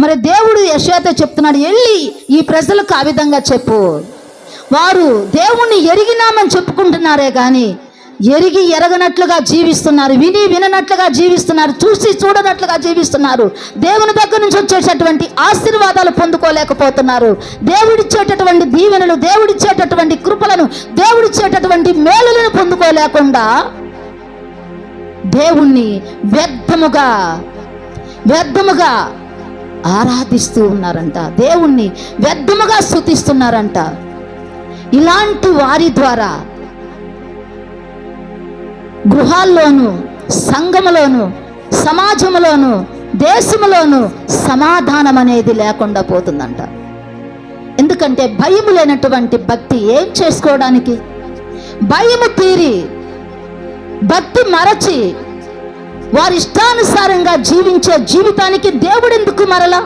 మరి దేవుడు యెషయాతో చెప్తున్నాడు, వెళ్ళి ఈ ప్రజలకు ఆ విధంగా చెప్పు. వారు దేవుణ్ణి ఎరిగినామని చెప్పుకుంటున్నారే కానీ ఎరిగి ఎరగనట్లుగా జీవిస్తున్నారు, విని విననట్లుగా జీవిస్తున్నారు, చూసి చూడనట్లుగా జీవిస్తున్నారు. దేవుని దగ్గర నుంచి వచ్చేటటువంటి ఆశీర్వాదాలు పొందుకోలేకపోతున్నారు. దేవుడిచ్చేటటువంటి దీవెనలు, దేవుడిచ్చేటటువంటి కృపలను, దేవుడిచ్చేటటువంటి మేలులను పొందుకోలేకుండా దేవుణ్ణి వ్యర్థముగా ఆరాధిస్తూ ఉన్నారంట, దేవుణ్ణి వ్యర్థముగా స్తుతిస్తున్నారంట. ఇలాంటి వారి ద్వారా గృహాల్లోనూ, సంఘములోను, సమాజంలోను, దేశంలోను సమాధానం అనేది లేకుండా పోతుందంట. ఎందుకంటే భయము లేనటువంటి భక్తి ఏం చేసుకోవడానికి? భయము తీరి భక్తి మరచి వారి ఇష్టానుసారంగా జీవించే జీవితానికి దేవుడు ఎందుకు మరలా?